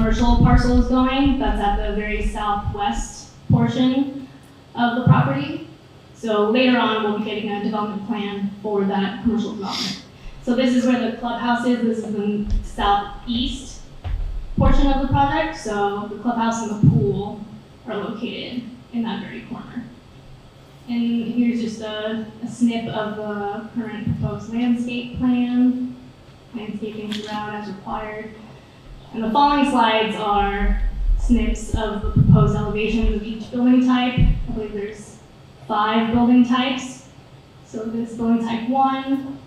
commercial parcel is going. That's at the very southwest portion of the property. So later on, we'll be getting a development plan for that commercial development. So this is where the clubhouse is. This is the southeast portion of the project. So the clubhouse and the pool are located in that very corner. And here's just a snip of the current proposed landscape plan, landscaping throughout as required. And the following slides are snips of the proposed elevations of each building type. I believe there's 5 building types. So this building type 1,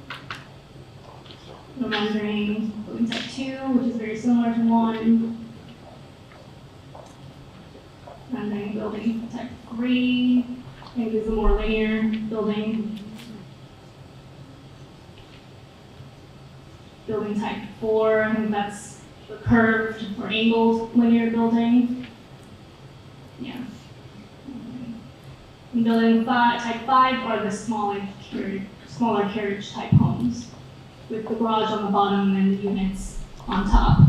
we're rendering building type 2, which is very similar to 1. Rendering building type 3, I think this is a more linear building. Building type 4, I think that's the curved or angled linear building. Yeah. And building type 5 are the smaller carriage type homes with the garage on the bottom and the units on top.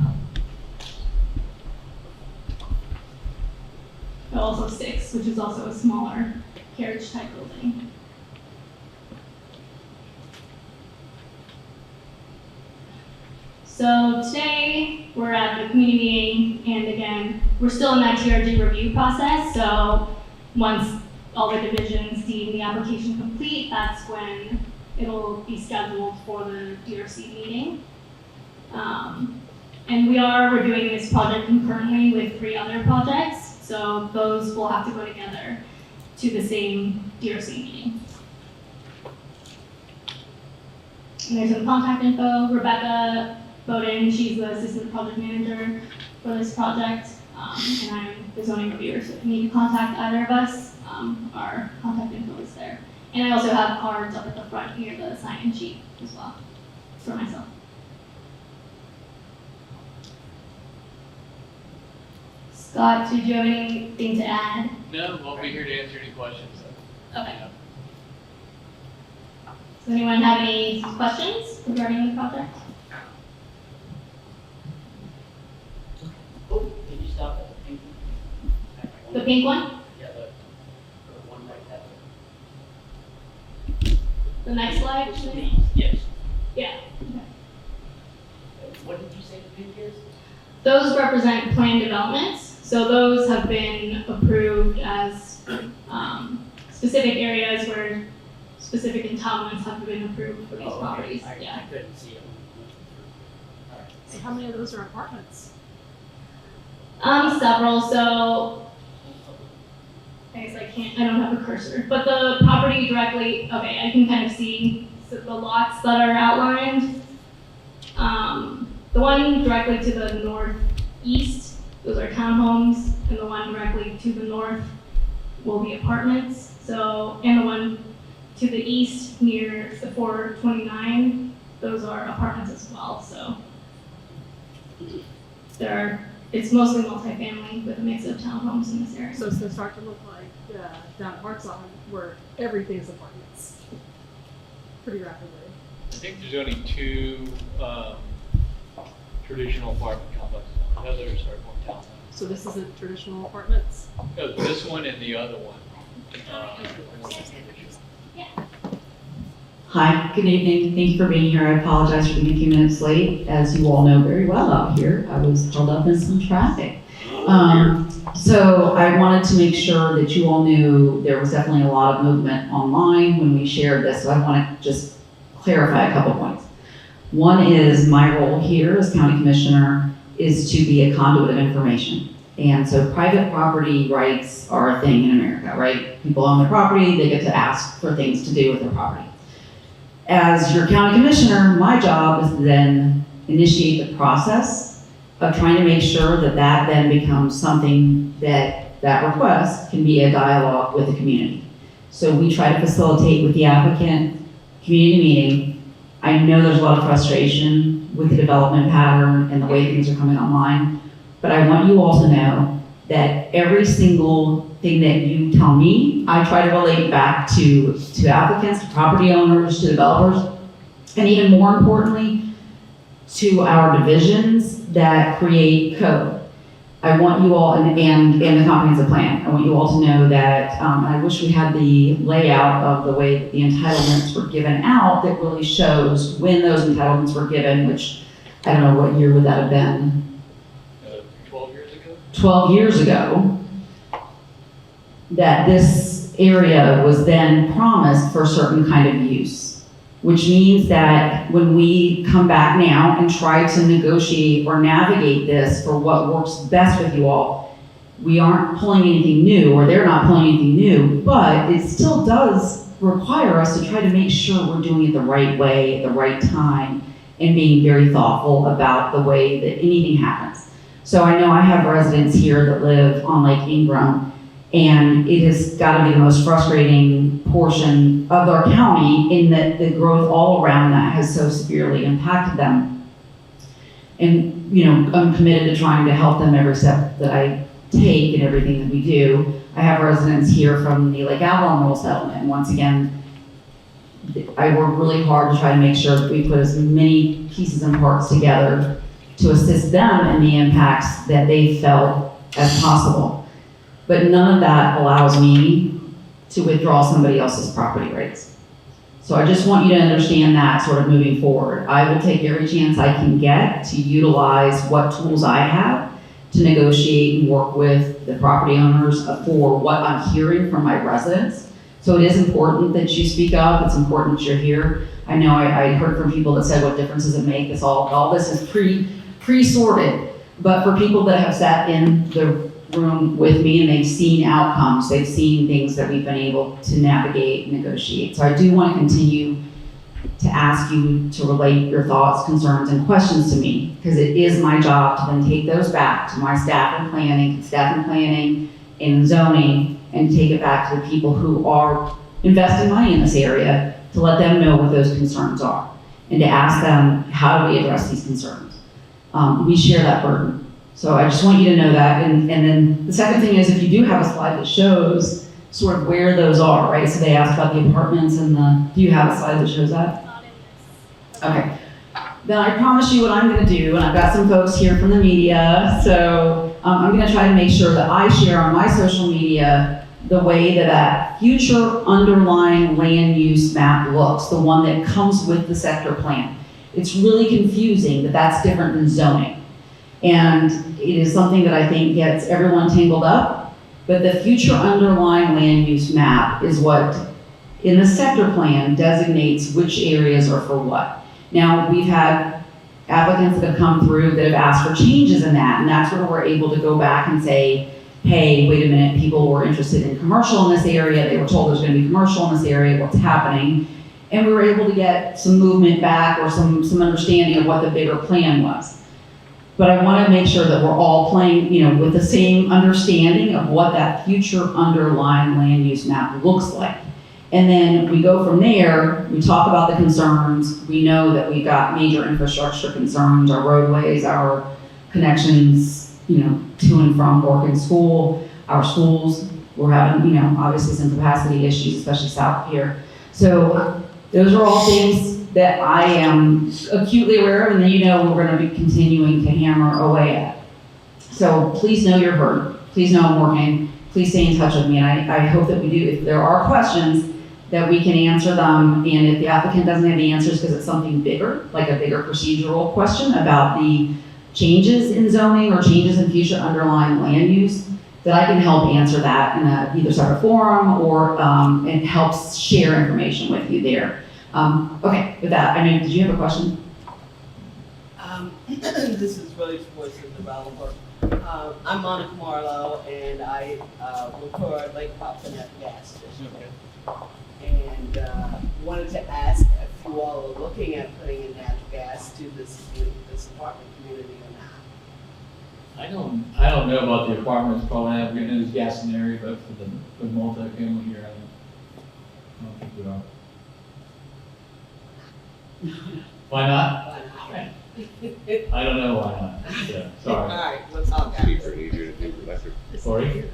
But also 6, which is also a smaller carriage type building. So today we're at the community meeting, and again, we're still in that TRG review process. So once all the divisions deem the application complete, that's when it'll be scheduled for the DRC meeting. And we are reviewing this project concurrently with 3 other projects, so those will have to go together to the same DRC meeting. And there's some contact info. Rebecca Bowden, she's the assistant project manager for this project, and I'm the zoning reviewer, so if you need to contact either of us, our contact info is there. And I also have cards up at the front here, the sign-in sheet as well, for myself. Scott, did you have anything to add? No, we'll be here to answer any questions. So. Okay. Does anyone have any questions regarding the project? Oh, did you stop at the pink one? The pink one? Yeah, the one right there. The next slide? Yes. Yeah. What did you say the pink is? Those represent planned developments. So those have been approved as specific areas where specific entitlements have been approved for these properties. Okay. Yeah. I couldn't see them. All right. So how many of those are apartments? Several. So I guess I don't have a cursor, but the property directly, okay, I can kind of see the lots that are outlined. The one directly to the northeast, those are townhomes, and the one directly to the north will be apartments. So, and the one to the east near the 429, those are apartments as well. So it's mostly multifamily with a mix of townhomes in this area. So it's gonna start to look like down at Parcel where everything's apartments pretty rapidly. I think there's only 2 traditional apartment complexes. The others are more townhomes. So this isn't traditional apartments? No, this one and the other one. Yeah. Hi, good evening. Thank you for being here. I apologize for being a few minutes late. As you all know very well out here, I was held up in some traffic. So I wanted to make sure that you all knew there was definitely a lot of movement online when we shared this. So I want to just clarify a couple points. One is my role here as county commissioner is to be a conduit of information. And so private property rights are a thing in America, right? People own their property, they get to ask for things to do with their property. As your county commissioner, my job is to then initiate the process of trying to make sure that that then becomes something that request can be a dialogue with the community. So we try to facilitate with the applicant community meeting. I know there's a lot of frustration with the development pattern and the way things are coming online, but I want you all to know that every single thing that you tell me, I try to relate back to applicants, to property owners, to developers, and even more importantly, to our divisions that create code. I want you all, and the comprehensive plan, I want you all to know that, I wish we had the layout of the way that the entitlements were given out that really shows when those entitlements were given, which I don't know, what year would that have been? 12 years ago? 12 years ago, that this area was then promised for a certain kind of use, which means that when we come back now and try to negotiate or navigate this for what works best with you all, we aren't pulling anything new, or they're not pulling anything new, but it still does require us to try to make sure we're doing it the right way, at the right time, and being very thoughtful about the way that anything happens. So I know I have residents here that live on Lake Ingram, and it has got to be the most frustrating portion of our county in that the growth all around that has so severely impacted them. And, you know, I'm committed to trying to help them every step that I take and everything that we do. I have residents here from the Lake Avalon Rural Settlement. And once again, I work really hard to try to make sure that we put as many pieces and parts together to assist them in the impacts that they felt as possible. But none of that allows me to withdraw somebody else's property rights. So I just want you to understand that sort of moving forward. I will take every chance I can get to utilize what tools I have to negotiate and work with the property owners for what I'm hearing from my residents. So it is important that you speak up. It's important that you're here. I know I heard from people that said, what difference does it make? It's all this is pre-sorted. But for people that have sat in the room with me and they've seen outcomes, they've seen things that we've been able to navigate and negotiate. So I do want to continue to ask you to relate your thoughts, concerns, and questions to me, because it is my job to then take those back to my staff in planning, and zoning, and take it back to the people who are investing money in this area to let them know what those concerns are and to ask them, how do we address these concerns? We share that burden. So I just want you to know that. And then the second thing is, if you do have a slide that shows sort of where those are, right? So they asked about the apartments and do you have a slide that shows that? Not in this. Okay. Then I promise you what I'm going to do, and I've got some folks here from the media, so I'm going to try to make sure that I share on my social media the way that future underlying land use map looks, the one that comes with the sector plan. It's really confusing that that's different than zoning. And it is something that I think gets everyone tangled up, but the future underlying land use map is what, in the sector plan, designates which areas are for what. Now, we've had applicants that have come through that have asked for changes in that, and that's where we're able to go back and say, hey, wait a minute, people were interested in commercial in this area, they were told there's gonna be commercial in this area, what's happening? And we were able to get some movement back or some understanding of what the bigger plan was. But I want to make sure that we're all playing, with the same understanding of what that future underlying land use map looks like. And then we go from there, we talk about the concerns. We know that we've got major infrastructure concerns, our roadways, our connections, to and from work and school, our schools. We're having, obviously some capacity issues, especially south here. So those are all things that I am acutely aware of, and then we're going to be continuing to hammer away at. So please know you're heard. Please know I'm working. Please stay in touch with me, and I hope that we do. If there are questions, that we can answer them, and if the applicant doesn't have the answers because it's something bigger, like a bigger procedural question about the changes in zoning or changes in future underlying land use, that I can help answer that in a either separate forum or it helps share information with you there. Okay, with that, did you have a question? This is really towards the developer. I'm Monica Marlowe, and I work for Lake Popson at the gas station. And wanted to ask if you all are looking at putting in natural gas to this apartment community or not. I don't know about the apartments, probably not getting into gas in the area, but for the multi-family here, I don't think we are. Why not? I don't know why not. Yeah, All sorry. right, let's talk. Cheaper, easier to do for electric. Sorry?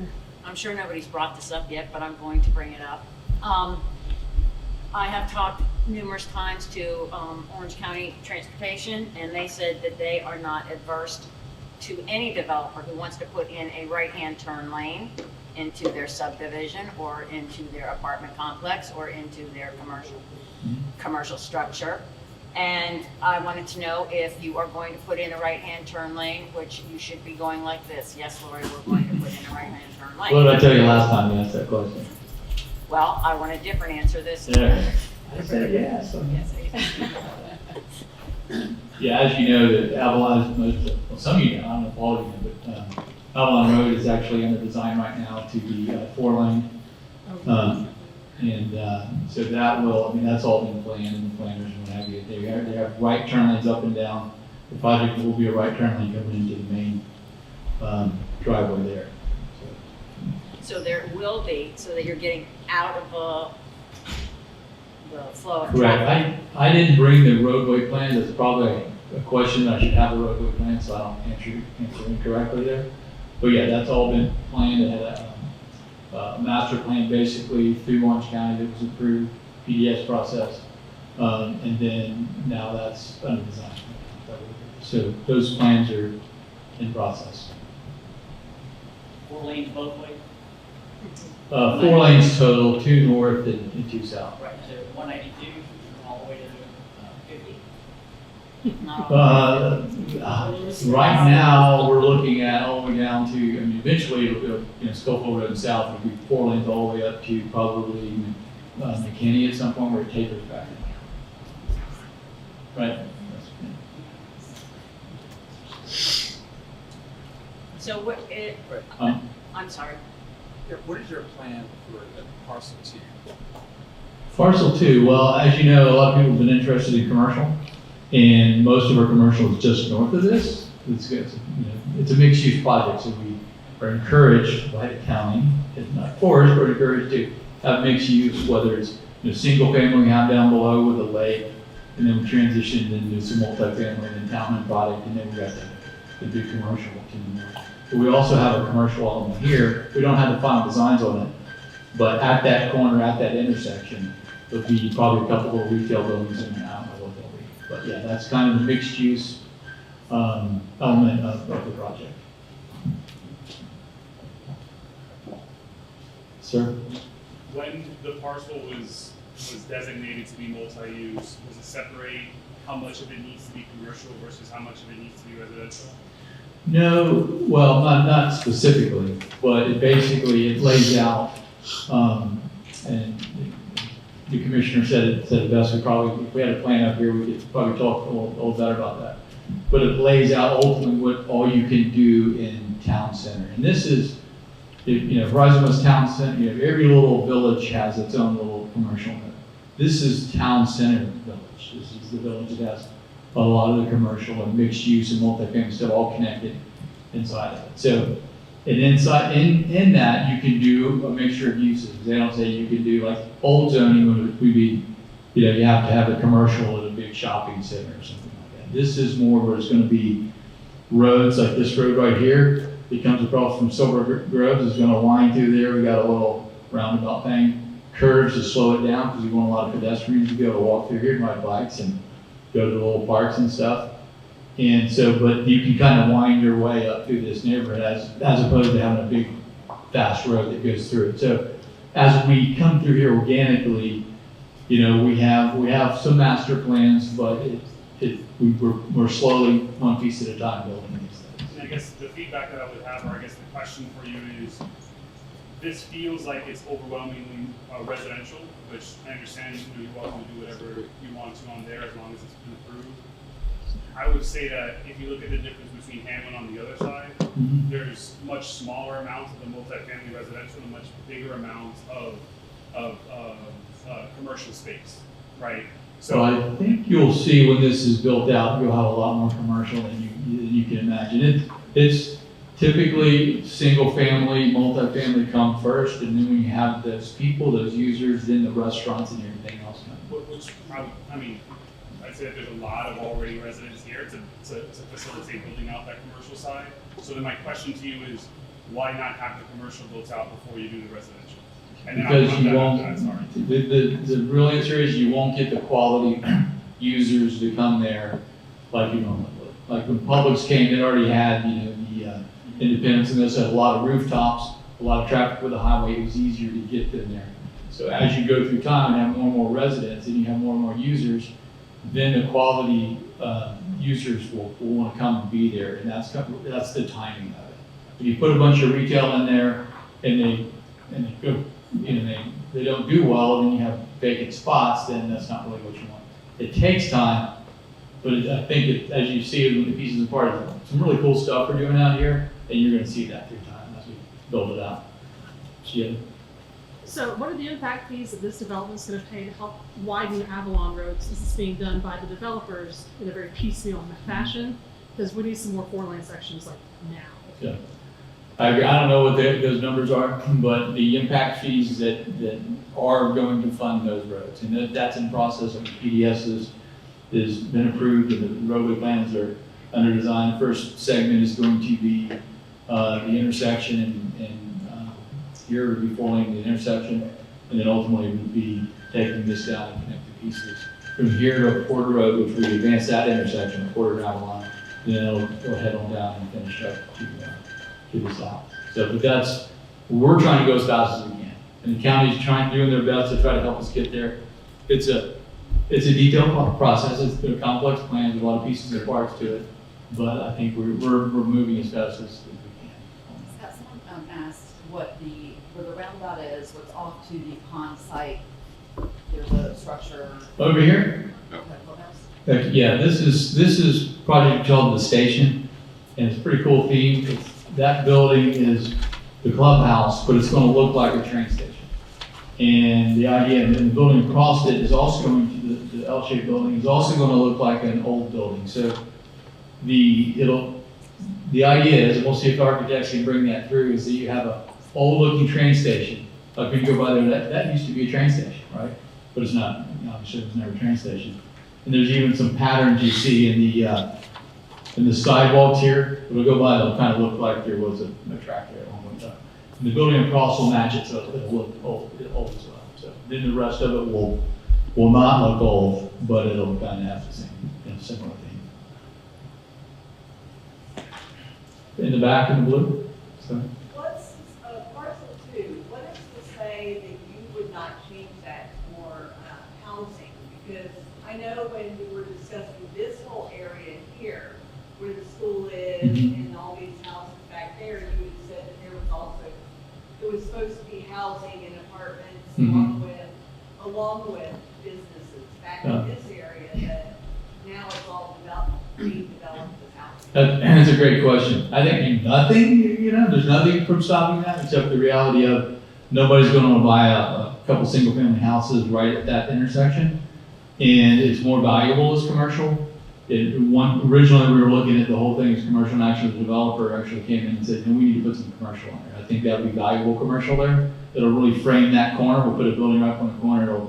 I'm sure nobody's brought this up yet, but I'm going to bring it up. I have talked numerous times to Orange County Transportation, and they said that they are not adverse to any developer who wants to put in a right-hand turn lane into their subdivision or into their apartment complex or into their commercial structure. And I wanted to know if you are going to put in a right-hand turn lane, which you should be going like this. Yes, Lori, we're going to put in a right-hand turn lane. What did I tell you last time you asked that question? Well, I want a different answer this time. Yeah. I said yes. Yes, Yeah, as you know, that Avalon is well, some of you know, I don't know if all of you know, but Avalon Road is actually under design right now to be 4-lane. So that will, I mean, that's all been planned in the planners and what have you. They have right turn lanes up and down. The project will be a right turn lane coming into the main driveway there. So there will be, so that you're getting out of the flow of Correct. traffic. I didn't bring the roadway plan. That's probably a question. I should have a roadway plan so I don't answer incorrectly there. But yeah, that's all been planned. It had a master plan basically through Orange County that was approved, PDS process. And then now that's under design. So those plans are in process. 4 lanes both ways? 4 lanes total, 2 north and 2 south. Right, so 192 all the way to 50. Not all. Right now, we're looking at all the way down to, I mean, eventually it'll go, Schofield Road South will be 4 lanes all the way up to probably McKinney at some point where it tapers back. Right. So what it, I'm sorry. What is your plan for the parcel 2? Parcel 2, well, as you know, a lot of people have been interested in commercial, and most of our commercial is just north of this. It's a mixed-use project, so we are encouraged by the county, if not forced, but encouraged to have mixed use, whether it's single family we have down below with a lake, and then we transitioned into some multifamily and townhome product, and then we got the big commercial to the north. But we also have a commercial element here. We don't have the final designs on it, but at that corner, at that intersection, there'll be probably a couple of retail buildings in there. I don't know what they'll be. But yeah, that's kind of the mixed use element of the project. Sir? When the parcel was designated to be multi-use, was it separate how much of it needs to be commercial versus how much of it needs to be residential? No, well, not specifically, but it basically, it lays out, and the commissioner said it best. We probably, if we had a plan up here, we could probably talk a little better about that. But it lays out ultimately what all you can do in town center. And this is, Verizon was town center. Every little village has its own little commercial. This is town center village. This is the village that has a lot of the commercial and mixed use and multifamily stuff all connected inside of it. So, and inside in that you can do a mixture of uses. They don't say you can do like old zoning would be, you have to have a commercial at a big shopping center or something like that. This is more where it's going to be roads like this road right here. It comes across from Silver Groves. It's going to wind through there. We got a little roundabout thing, curves to slow it down because we want a lot of pedestrians to be able to walk through here and ride bikes and go to the little parks and stuff. And so, but you can kind of wind your way up through this neighborhood as opposed to having a big fast road that goes through it. So as we come through here organically, we have some master plans, but we're slowly one piece at a time building these things. And I guess the feedback that I would have, or I guess the question for you is, this feels like it's overwhelmingly residential, which I understand you're welcome to do whatever you want to on there as long as it's been approved. I would say that if you look at the difference between Hamlin on the other side, there's much smaller amounts of the multifamily residential and much bigger amounts of Commercial space, right? So I think you'll see when this is built out, you'll have a lot more commercial than you can imagine. It's typically single family, multifamily come first, and then when you have those people, those users, then the restaurants and everything else come. Which I mean, I'd say that there's a lot of already residents here to facilitate building out that commercial side. So then my question to you is, why not have the commercial built out before you do the residential? And then Because I'll you come won't, back to that, sorry. the real answer is you won't get the quality users to come there like you normally would. like when Publix came, it already had, you know, the Independence, and those had a lot of rooftops, a lot of traffic with the highway. It was easier to get them there. So as you go through time and have more and more residents, and you have more and more users, then the quality users will want to come and be there, and that's the timing of it. If you put a bunch of retail in there and they go, you know, they don't do well, and then you have vacant spots, then that's not really what you want. It takes time, but I think as you see it with the pieces and parts, some really cool stuff we're doing out here, and you're going to see that through time as we build it out. Yeah. So what are the impact fees that this development is going to pay to help widen Avalon roads? Is this being done by the developers in a very piecemeal fashion? Because we need some more 4-lane sections like now. Yeah. I agree. I don't know what those numbers are, but the impact fees that are going to fund those roads, and that's in process. The PDS has been approved, and the roadway plans are under design. The first segment is going to be the intersection and here would be 4-lane the intersection, and then ultimately would be taking this down and connect the pieces from here to Porter Road, which we advance that intersection, Porter and Avalon, and then it'll head on down and finish up to the south. So, but we're trying to go as fast as we can, and the county's doing their best to try to help us get there. It's a detailed process. It's a complex plan. There's a lot of pieces and parts to it, but I think we're moving as fast as we can. Scott, someone asked where the roundabout is, what's off to the pond site. There's a structure. Over here? Yeah, this is project called the station, and it's a pretty cool theme. That building is the clubhouse, but it's going to look like a train station. And the idea, and the building across it is also going to, the L-shaped building is also going to look like an old building. So the idea is, and we'll see if the architects can bring that through, is that you have a old-looking train station. Like when you go by there, that used to be a train station, right? But it's not. Obviously, it was never a train station. And there's even some patterns you see in the sidewalks here. It'll go by, it'll kind of look like there was a track there at one point. And the building across will match it, so it'll look old as well. So then the rest of it will not look old, but it'll kind of have the same, similar theme. In the back in the blue. Sorry. What's parcel 2? What is to say that you would not change that for housing? Because I know when we were discussing this whole area here, where the school is and all these houses back there, you had said that there was also, it was supposed to be housing and apartments along with businesses back in this area, that now it's all being developed as housing. That's a great question. I think nothing, there's nothing from stopping that except the reality of nobody's going to want to buy a couple single-family houses right at that intersection, and it's more valuable as commercial. Originally, we were looking at the whole thing as commercial, and actually the developer actually came in and said, we need to put some commercial in there. I think that would be valuable commercial there. It'll really frame that corner. We'll put a building right on the corner.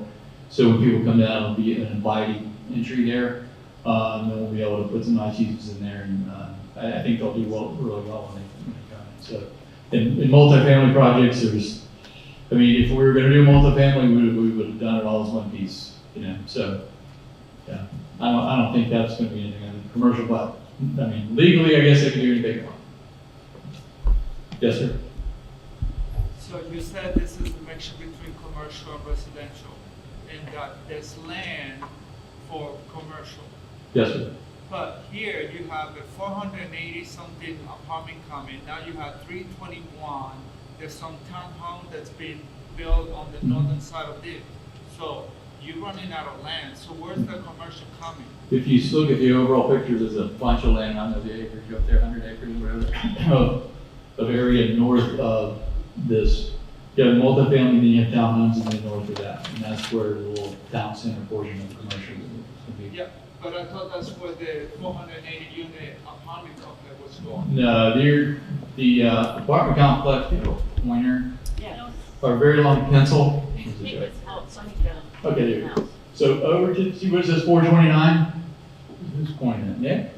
So when people come down, it'll be an inviting entry there. And then we'll be able to put some nice uses in there. And I think they'll do really well when they come in. So in multifamily projects, if we were going to do multifamily, we would have done it all as one piece, So, yeah. I don't think that's going to be anything on the commercial, but legally, I guess they can do anything they want. Yes, sir. So you said this is a mixture between commercial and residential, and that there's land for commercial. Yes, sir. But here you have a 480 something apartment coming. Now you have 321. There's some townhome that's being built on the northern side of this. So you're running out of land, so where's the commercial coming? If you look at the overall picture, there's a bunch of land, I don't know the acreage up there, 100 acres or whatever, of area north of this. You have multifamily, then you have townhomes, and then north of that, and that's where the little town center portion of the commercial is going to be. Yeah, but I thought that's where the 480 unit apartment complex was going. No, the apartment complex, pointer, or very long pencil. Okay, there. So over to, see what it says, 429? Who's pointing at? Yeah?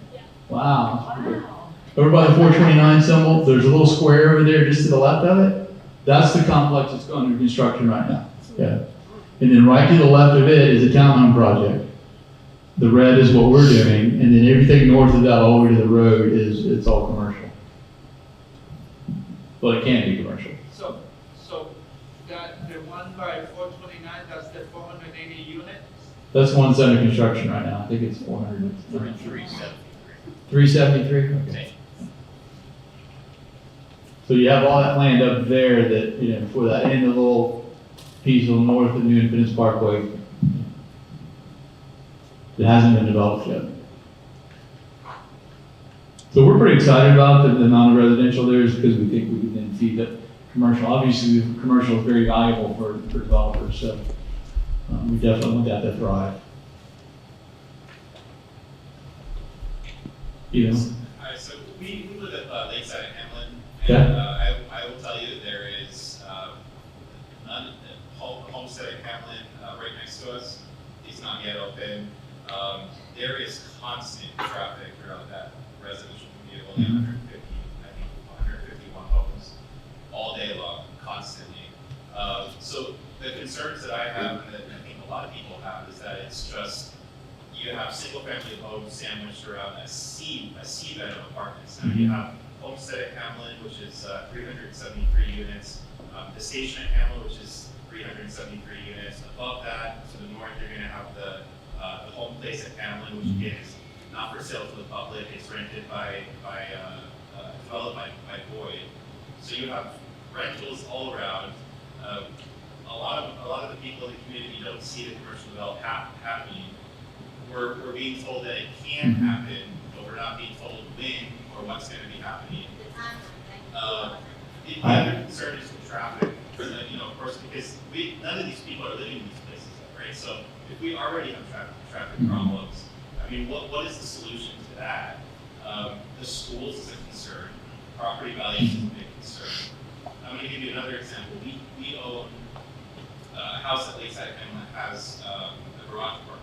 Wow. Over by the 429 symbol, there's a little square over there just to the left of it. That's the complex that's going under construction right now. Yeah. And then right to the left of it is a townhome project. The red is what we're doing, and then everything north of that all the way to the road it's all commercial. Well, it can be commercial. So that, the one by 429, that's the 480 units? That's one's under construction right now. I think it's 400. 373? Okay. So you have all that land up there that, for that end of the little piece on north of New Independence Parkway that hasn't been developed yet. So we're pretty excited about the amount of residential there is because we think we can then feed the commercial. Obviously, the commercial is very valuable for developers, so we definitely want that to thrive. So we live at Lakeside Hamlin, Okay. and I will tell you there is homestead at Hamlin right next to us. It's not yet open. There is constant traffic throughout that residential community, only 151 homes all day long, constantly. So the concerns that I have, and that I think a lot of people have, is that it's just you have single-family homes sandwiched around a seabed of apartments. Now you have Homestead at Hamlin, which is 373 units. The station at Hamlin, which is 373 units. Above that, to the north, you're going to have the home place at Hamlin, which again is not for sale to the public. It's rented developed by Boyd. So you have rentals all around. A lot of the people in the community don't see the commercial development happening. We're being told that it can happen, but we're not being told when or what's going to be happening. The other concern is the traffic. Of course, because none of these people are living in these places, right? So if we already have traffic problems, I mean, what is the solution to that? The schools is a concern. Property values is a big concern. I'm going to give you another example. We own a house at Lakeside Hamlin that has a garage park.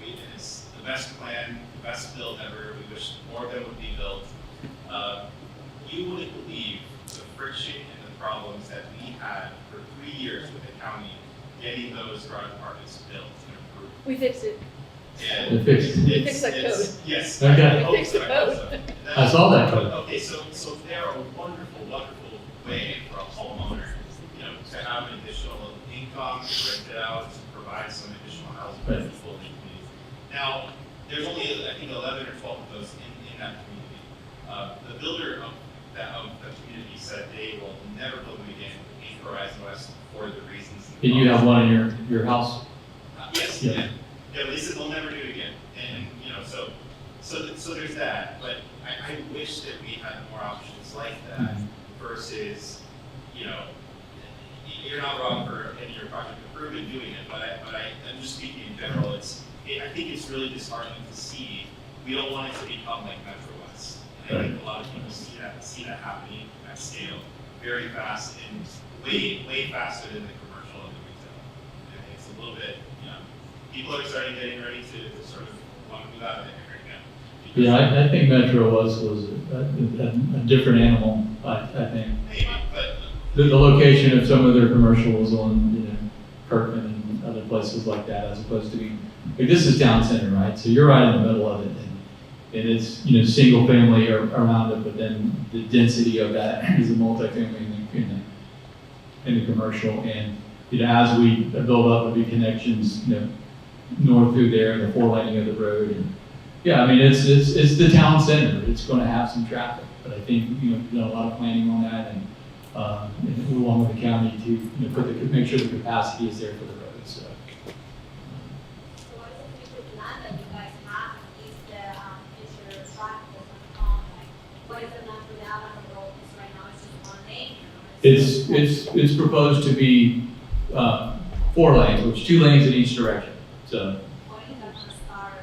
And it's the best plan, the best build ever. We wish more of them would be built. You wouldn't believe the friction and the problems that we had for 3 years with the county getting those garage apartments built and approved. We fixed it. And We fixed it. We fixed that code. Yes. Okay. I hope We fixed so, the I hope code. so. I saw that code. Okay, so they're a wonderful, wonderful way for a homeowner, to have an additional income, to rent it out, to provide some additional housing for people in the community. Now, there's only, I think, 11 or 12 of those in that community. The builder of the community said they will never build them again in Horizon West for the reasons. And you have one in your house? Yes, Yeah. yeah. They said they'll never do it again. And, so there's that. But I wish that we had more options like that versus, you're not wrong for getting your project approved and doing it, but I'm just speaking in general. I think it's really disheartening to see. We don't want it to become like Metro West. And I think a lot of people see that happening at scale very fast and way faster than the commercial and the retail. And it's a little bit, people are getting ready to sort of want to move out of it right now. Yeah, I think Metro was a different animal, I think. Maybe, but The location of some of their commercial was on, Kirkman and other places like that, as opposed to being, this is town center, right? So you're right in the middle of it, and it's, single family around it, but then the density of that is a multifamily in the commercial, and, as we build up the big connections, north through there, and the four laning of the road, and, yeah, I mean, it's the town center, it's gonna have some traffic, but I think, we've done a lot of planning on that, and along with the county to, make sure the capacity is there for the roads, so. So what is the future plan that you guys have if the future track doesn't come? Like, what is the plan for the Allen Road? Because right now it's just one lane. It's proposed to be 4 lanes, which 2 lanes in each direction. So When is that gonna start?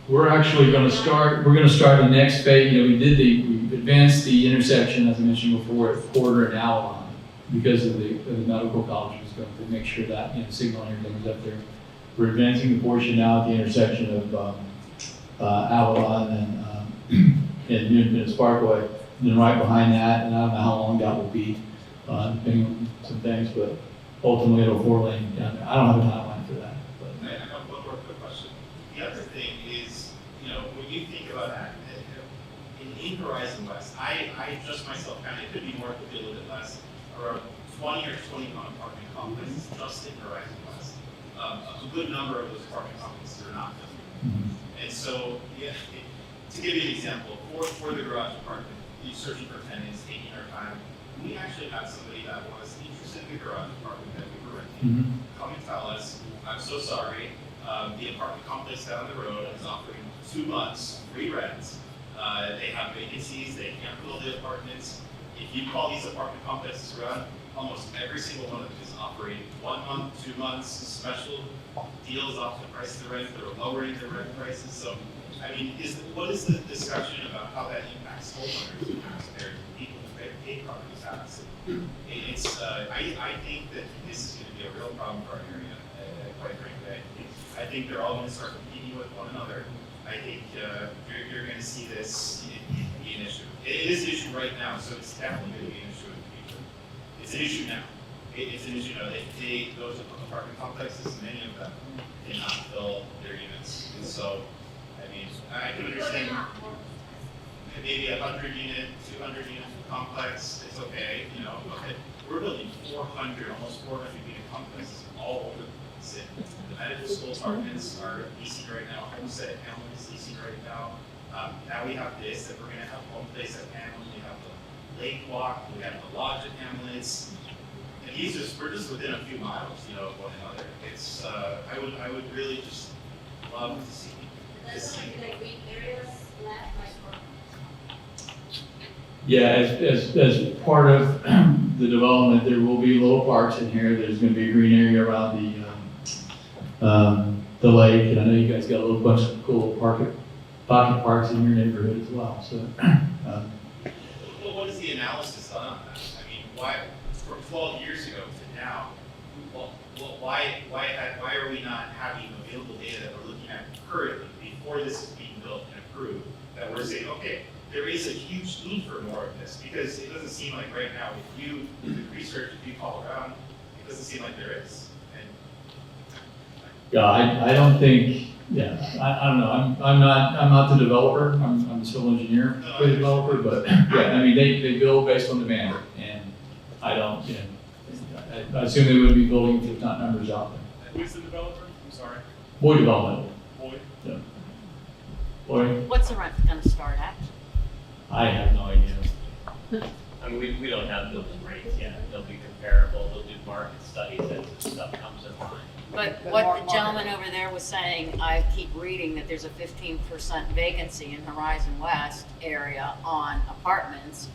we're actually going to start the next phase. We advanced the intersection, as I mentioned before, at Porter and Avalon because of the medical college was going to make sure that signal and everything was up there. We're advancing the portion now at the intersection of Avalon and New Independence Parkway. And then right behind that, and I don't know how long that will be, depending on some things, but ultimately it'll 4 lane down there. I don't have a timeline for that. But. I have one more quick question. The other thing in Horizon West, I just myself counted, it could be more, it could be a little bit less, around 20 or 21 apartment complexes just in Horizon West. A good number of those apartment complexes are not built. And so, yeah, to give you an example, for the garage apartment, you're searching for tenants, taking our time. We actually had somebody that was interested in the garage apartment that we were renting. Come and tell us, I'm so sorry, the apartment complex down the road is offering 2 months free rent. They have vacancies, they can't fill the apartments. If you call these apartment complexes around, almost every single one of them is offering 1 month, 2 months, special deals off the price of the rent, they're lowering their rent prices. So, I mean, what is the discussion about how that impacts homeowners and taxpayers and people who pay property tax? I think that this is going to be a real problem for our area, quite frankly. I think they're all going to start competing with one another. I think you're going to see this be an issue. It is an issue right now, so it's definitely going to be an issue in the future. It's an issue now. It's an issue now. Those apartment complexes, many of them cannot fill their units. And so, I mean, I can understand maybe 100 unit, 200 unit complex, it's okay, you know, okay. We're building 400, almost 400 unit complexes all over the place. The medical school apartments are leasing right now, Homestead at Hamlin is leasing right now. Now we have this, that we're gonna have Home Place at Hamlin, we have the Lake Walk, we have the Lodge at Hamlin. And we're just within a few miles, you know, of one another. It's, I would really just love to see. There's like green areas left, like, Yeah, as part of the development, there will be little parks in here. There's gonna be a green area around the lake, and I know you guys got a little bunch of cool pocket parks in your neighborhood as well, so. Well, what is the analysis done on that? I mean, why, from 12 years ago to now, why are we not having available data that we're looking at currently before this is being built and approved, that we're saying, okay, there is a huge need for more of this, because it doesn't seem like right now, if you do the research, if you call around, it doesn't seem like there is. And Yeah, I don't think, yeah, I don't know, I'm not the developer, I'm the civil engineer for the developer, but yeah, I mean, they build based on demand, and I don't, you know, I assume they would be building if not numbers out there. Who's the developer? I'm sorry. Boyd Development, Boyd? yeah. Boyd, What's the rent gonna start at? I have no idea. I mean, we don't have those rates yet. They'll be comparable. They'll do market studies as stuff comes in line. But what the gentleman over there was saying, I keep reading that there's a 15% vacancy in Horizon West area on apartments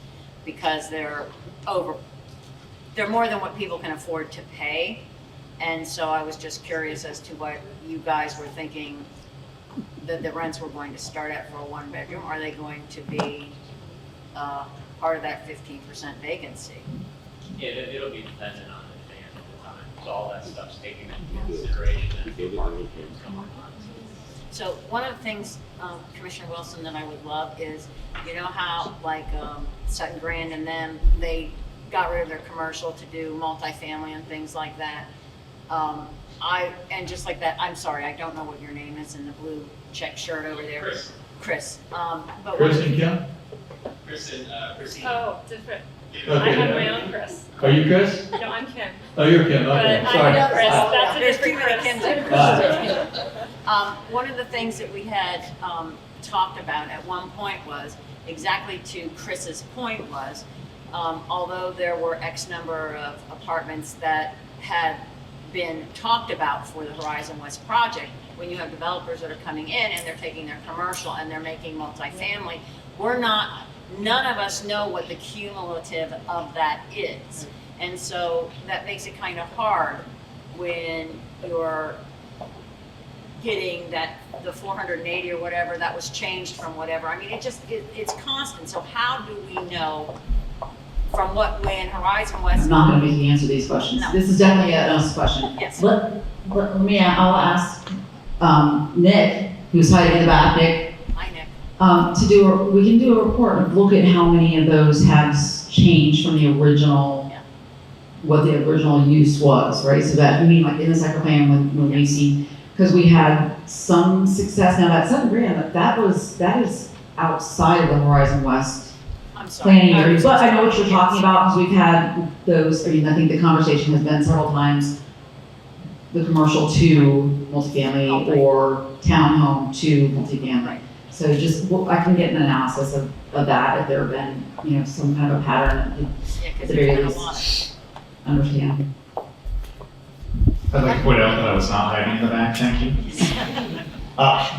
because they're more than what people can afford to pay. And so I was just curious as to what you guys were thinking that the rents were going to start at for a 1-bedroom. Are they going to be part of that 15% vacancy? Yeah, it'll be dependent on the demand at the time. So all that stuff's taken into consideration as the market come on. So one of the things, Commissioner Wilson, that I would love is, you know how like Sutton Grand and them, they got rid of their commercial to do multifamily and things like that. And just like that, I'm sorry, I don't know what your name is in the blue check shirt over there. Chris. But Chris and Kim? Chris and Christine. Oh, different. Okay, I have yeah. my own Chris. Are you Chris? No, I'm Kim. Oh, you're Kim, okay, But sorry. I'm Chris. Ah. That's a There's too different many Chris. Kims and one of the things that we had talked about at one point was, exactly to Chris's point was, although there were X number of apartments that had been talked about for the Horizon West project, when you have developers that are coming in and they're taking their commercial and they're making multifamily, none of us know what the cumulative of that is. And so that makes it kind of hard when you're getting the 480 or whatever that was changed from whatever. I mean, it's constant. So how do we know from when Horizon West? I'm not gonna make you answer these questions. No. This is definitely a us question. Yes. I'll ask, Nick, who's hiding in the back, Nick, Hi, Nick. we can do a report and look at how many of those have changed from the original, Yeah. what the original use was, right? So that, I mean, like in the cycle plan when we see, because we had some success. Now that $7 grand, that is outside of the Horizon West I'm sorry. planning area. But I know what you're talking about, because we've had those, I mean, I think the conversation has been several times, the commercial to multifamily or townhome to multifamily. So just, well, I can get an analysis of that, if there have been, you know, some kind of a pattern, Yeah, at because the there's very been a least, lot. understand. I'd like to point out that I was not hiding in the back, thank you.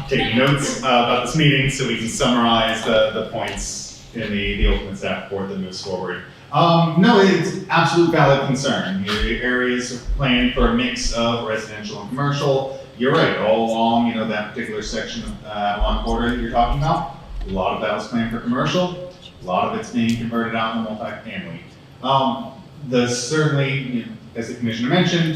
Taking notes about this meeting so we can summarize the points in the ultimate staff report that moves forward. No, it's absolute valid concern. Your areas are planned for a mix of residential and commercial. You're right, all along, you know, that particular section of Avalon Quarter that you're talking about, a lot of that was planned for commercial, a lot of it's being converted out in multifamily. There's certainly, you know, as the commissioner mentioned,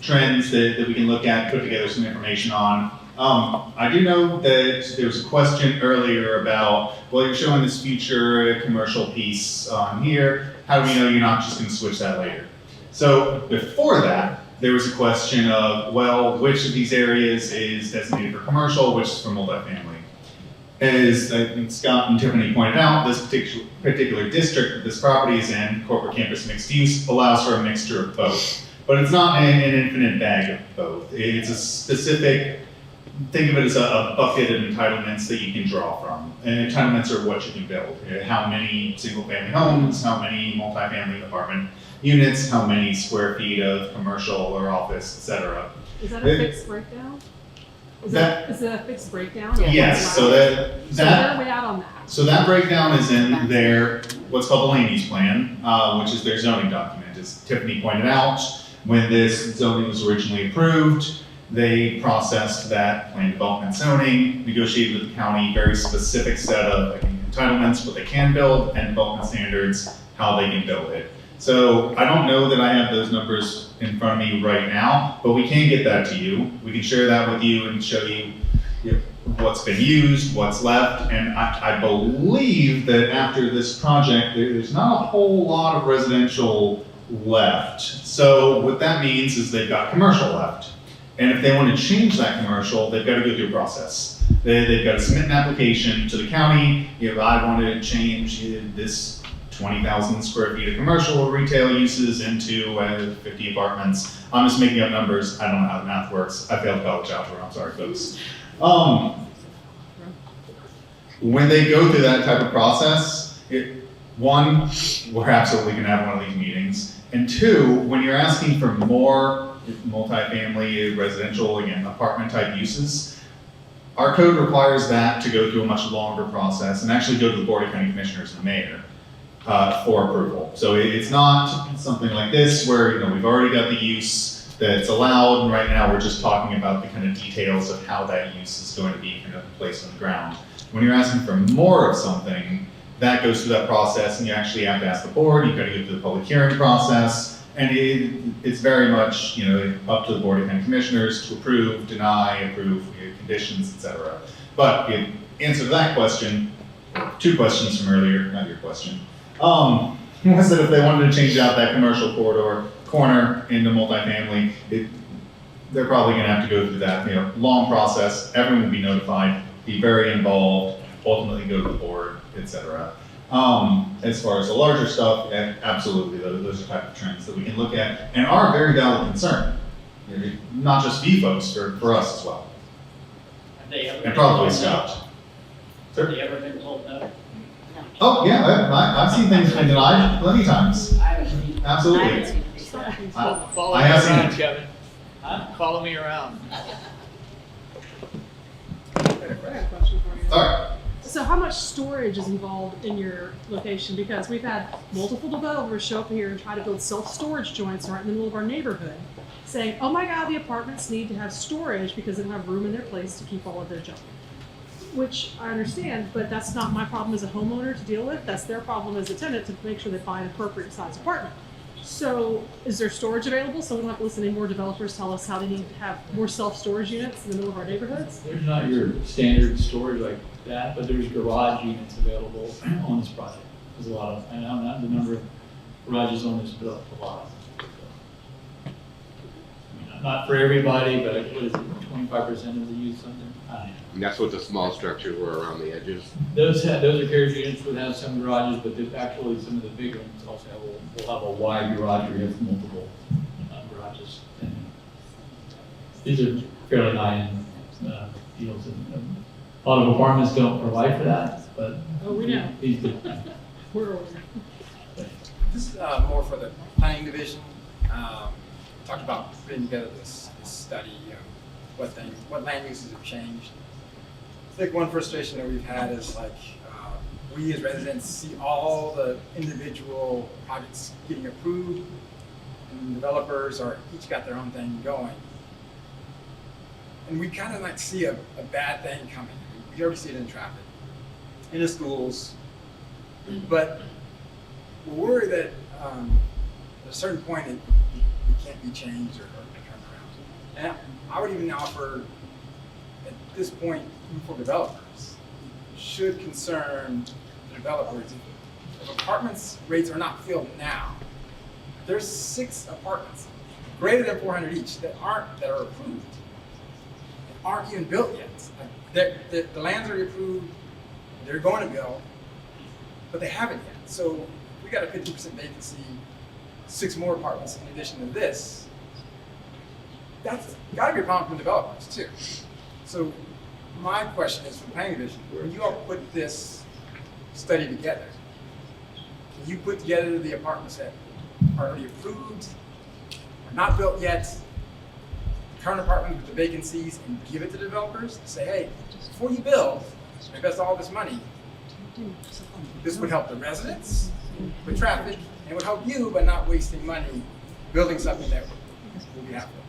trends that we can look at, put together some information on. I do know that there was a question earlier about, well, you're showing this future commercial piece on here. How do we know you're not just going to switch that later? So before that, there was a question of, well, which of these areas is designated for commercial, which is for multifamily? As I think Scott and Tiffany pointed out, this particular district that this property is in, corporate campus mixed use, allows for a mixture of both. But it's not an infinite bag of both. It's a specific, think of it as a bucket of entitlements that you can draw from. And entitlements are what you can build. How many single family homes, how many multifamily apartment units, how many square feet of commercial or office, et cetera. Is that a fixed breakdown? Is that a fixed breakdown? Yes, so So where are we at on that? So that breakdown is in their, what's called the land use plan, which is their zoning document. As Tiffany pointed out, when this zoning was originally approved, they processed that plan development zoning, negotiated with the county, very specific set of entitlements, what they can build, and development standards, how they can build it. So I don't know that I have those numbers in front of me right now, but we can get that to you. We can share that with you and show you, what's been used, what's left, and I believe that after this project, there's not a whole lot of residential left. So what that means is they've got commercial left. And if they want to change that commercial, they've got to go through a process. They've got to submit an application to the county. If I want to change this 20,000 square feet of commercial or retail uses into 50 apartments. I'm just making up numbers. I don't know how the math works. I failed college algebra. I'm sorry, folks. When they go through that type of process, one, we're absolutely going to have one of these meetings. And two, when you're asking for more multifamily, residential, again, apartment type uses, our code requires that to go through a much longer process and actually go to the Board of County Commissioners and the mayor for approval. So it's not something like this where we've already got the use that's allowed, and right now we're just talking about the kind of details of how that use is going to be kind of placed on the ground. When you're asking for more of something, that goes through that process, and you actually have to ask the board. You've got to go through the public hearing process, and it's very much up to the Board of County Commissioners to approve, deny, approve conditions, etc. But in answer to that question, two questions from earlier, not your question, was that if they wanted to change out that commercial corner into multifamily, they're probably going to have to go through that long process. Everyone will be notified, be very involved, ultimately go to the board, etc. As far as the larger stuff, absolutely, those are type of trends that we can look at and are a very valid concern. Not just for you folks, for us as well. Have they ever And been probably told Scott. no? Have they ever been told no? Oh yeah, I've seen things been denied plenty of times. I haven't seen. Absolutely. Follow I me have seen around, it. Kevin. Huh? Follow me around. I have a question for you. Sorry. So how much storage is involved in your location? Because we've had multiple developers show up here and try to build self-storage joints right in the middle of our neighborhood, saying, oh my God, the apartments need to have storage because they don't have room in their place to keep all of their junk. Which I understand, but that's not my problem as a homeowner to deal with. That's their problem as a tenant to make sure they buy an appropriate size apartment. So is there storage available so we don't have to listen to any more developers tell us how they need to have more self-storage units in the middle of our neighborhoods? There's not your standard storage like that, but there's garage units available on this project. There's a lot of, and I'm not the number of garages on this, but a lot. not for everybody, but what is it, 25% of the use something? I don't know. And that's what the small structures were around the edges. Those are carriage units would have some garages, but actually some of the bigger ones also will have a wide garage where you have multiple garages. And these are fairly high-end deals. And a lot of apartments don't provide for that, but Oh, we know. these do. We're over. This is more for the planning division. Talked about putting together this study of what land uses have changed. I think one frustration that we've had is like we as residents see all the individual projects getting approved, and developers are each got their own thing going. And we kind of like see a bad thing coming. We already see it in traffic, in the schools, but we're worried that at a certain point it can't be changed or turned around. And I would even offer at this point, even for developers, should concern the developers. If apartments rates are not filled now, there's 6 apartments greater than 400 each that are approved, aren't even built yet. Like the land's already approved, they're going to build, but they haven't yet. So we got a 50% vacancy, 6 more apartments in addition to this. That's got to be a problem for developers too. So my question is for the planning division, when you all put this study together, can you put together the apartments that are already approved, are not built yet, current apartment with the vacancies, and give it to developers to say, hey, before you build, invest all this money. This would help the residents with traffic, and it would help you by not wasting money building something that will be happening.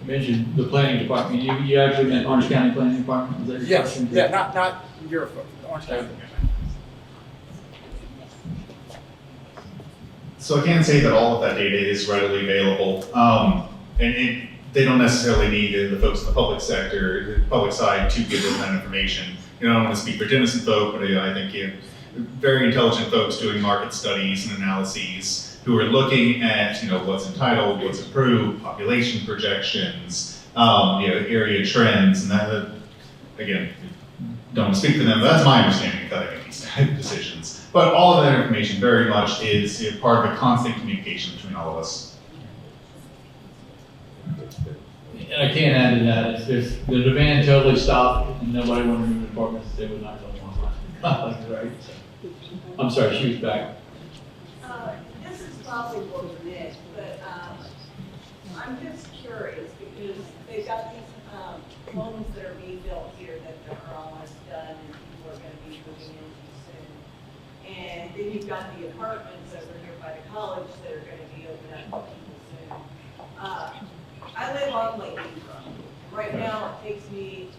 You mentioned the planning department. You actually meant Orange County Planning Department? Is that your Yes, question? yeah, not your folk, the Orange County. So I can say that all of that data is readily available, they don't necessarily need the folks in the public sector, the public side, to give them that information. I don't want to speak for Denison folk, but I think you have very intelligent folks doing market studies and analyses who are looking at what's entitled, what's approved, population projections, area trends, and that again, don't want to speak for them, but that's my understanding of how they make these type of decisions. But all of that information very much is part of a constant communication between all of us. And I can't add to that. If the demand totally stopped and nobody wanted to move apartments, they would not go on conflict, right? So, I'm sorry, she was back. This is probably for Nick, but I'm just curious because they've got these homes that are being built here that are almost done and people are going to be moving into soon. And then you've got the apartments over here by the college that are going to be opening up to people soon. I live on Lake Ebro. Right now, it takes me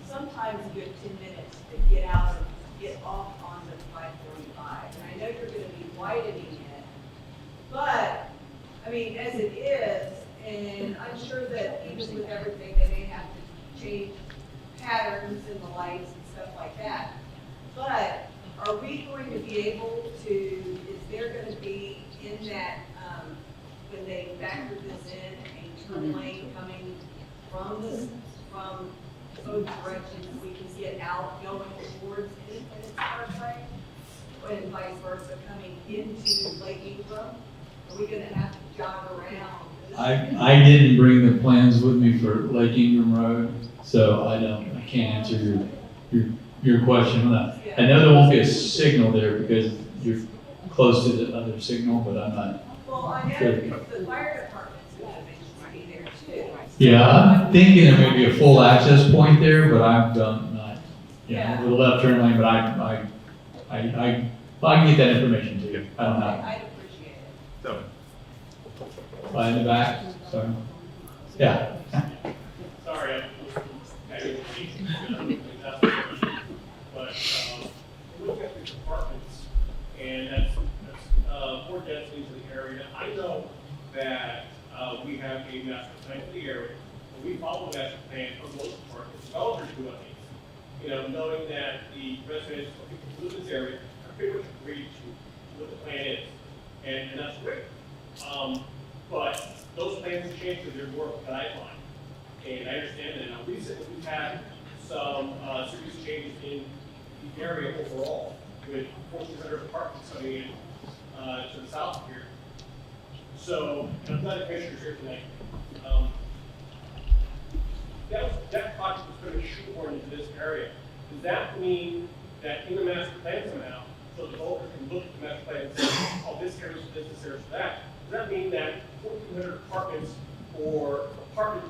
sometimes a good 10 minutes to get out and get off onto 545. And I know you're going to be widening it, but I mean, as it is, and I'm sure that even with everything, they may have to change patterns in the lights and stuff like that. But are we going to be able to, is there going to be in that, when they factor this in, a turn lane coming from both directions, we can get out going towards Independence Parkway, and vice versa coming into Lake Ebro? Are we gonna have to jog around? I didn't bring the plans with me for Lake Ingram Road, so I can't answer your question on that. I know there won't be a signal there because you're close to the other signal, but I'm not. Well, I know sure. because the fire department's gonna eventually be there too. Yeah, I'm thinking there may be a full access point there, but I'm not, with a left turn lane, but I can get that information to you. I don't know. I'd appreciate it. So, In the back, sorry. Yeah. Sorry, but look at these apartments, and that's more density to the area. I know that we have a master plan for the area, and we follow the master plan for the most part. The developers do at least. Knowing that the residents or people who live in this area are pretty much agreed to what the plan is, and that's great. But those plans have changed because there's more of a guideline. And I understand that. Now, recently, we've had some serious changes in the area overall, with 1,400 apartments coming in to the south here. So, and I'm glad the commissioner's here tonight. That project was going to shoehorn into this area. Does that mean that in the master plan somehow, so the developer can look at the master plan and say, oh, this area's for this area's for that? Does that mean that 1,400 apartments or apartment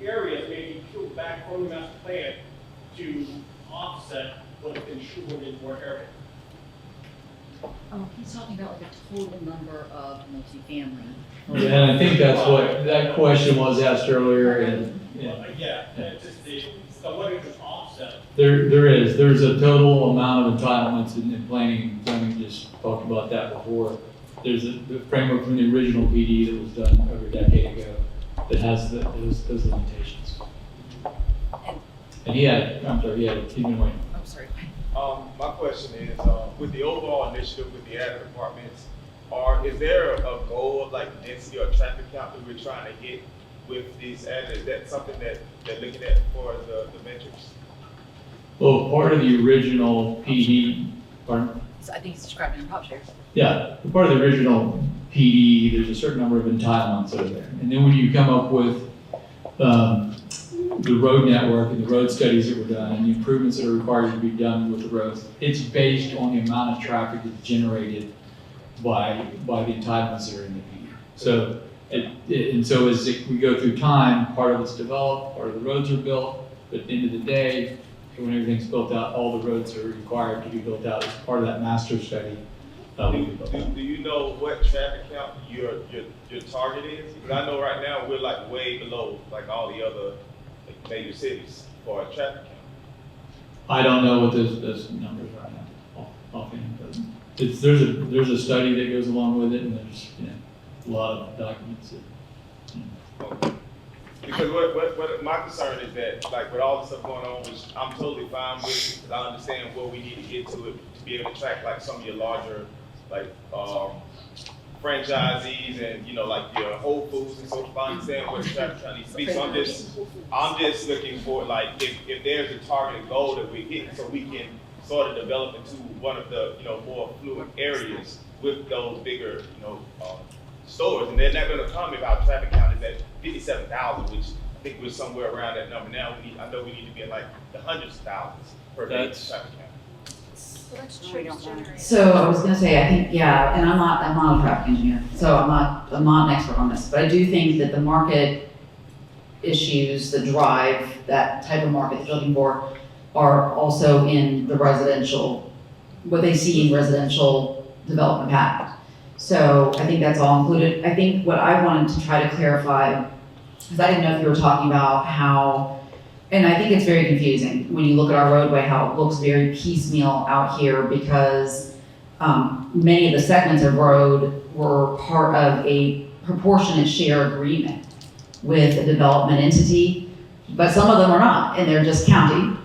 areas may be peeled back from the master plan to offset what's been shoehorned into our area? He's talking about like a total number of multifamily. Yeah, and I think that's what that question was asked earlier, and It's just the what if it's offset? there's a total amount of entitlements in planning. Zoning just talked about that before. There's the framework from the original PD that was done over a decade ago that has those limitations. And he's been waiting. I'm sorry. My question is, with the overall initiative with the added apartments, is there a goal of like density or traffic count that we're trying to hit with these added? Is that something that they're looking at for the metrics? Well, part of the original PD, pardon? So I think he's describing the prop shares. Yeah, part of the original PD, there's a certain number of entitlements over there. And then when you come up with the road network and the road studies that were done and the improvements that are required to be done with the roads, it's based on the amount of traffic that's generated by the entitlements that are in the PD. So, and so as we go through time, part of it's developed, part of the roads are built, but at the end of the day, when everything's built out, all the roads are required to be built out as part of that master study. Do you know what traffic count your target is? Because I know right now we're like way below like all the other like, major cities for a traffic count. I don't know what those numbers are now. Offhand, there's a study that goes along with it, and there's a lot of documents. Okay. Because what my concern is that like with all the stuff going on, which I'm totally fine with, because I understand where we need to get to it to be able to track like some of your larger like franchisees and like your Whole Foods and so forth. I understand what the traffic count needs to be. So I'm just looking for like if there's a target goal that we're hitting, so we can sort of develop into one of the more affluent areas with those bigger stores, and they're not going to come if our traffic count is at 57,000, which I think we're somewhere around that number now. I know we need to be in like the hundreds of thousands per day traffic count. So I was gonna say, I think, yeah, and I'm not a traffic engineer, so I'm not an expert on this, but I do think that the market issues that drive that type of market that you're looking for are also in the residential, what they see in residential development patterns. So I think that's all included. I think what I wanted to try to clarify, because I didn't know if you were talking about how, and I think it's very confusing when you look at our roadway, how it looks very piecemeal out here because many of the segments of road were part of a proportionate share agreement with a development entity, but some of them are not, and they're just county,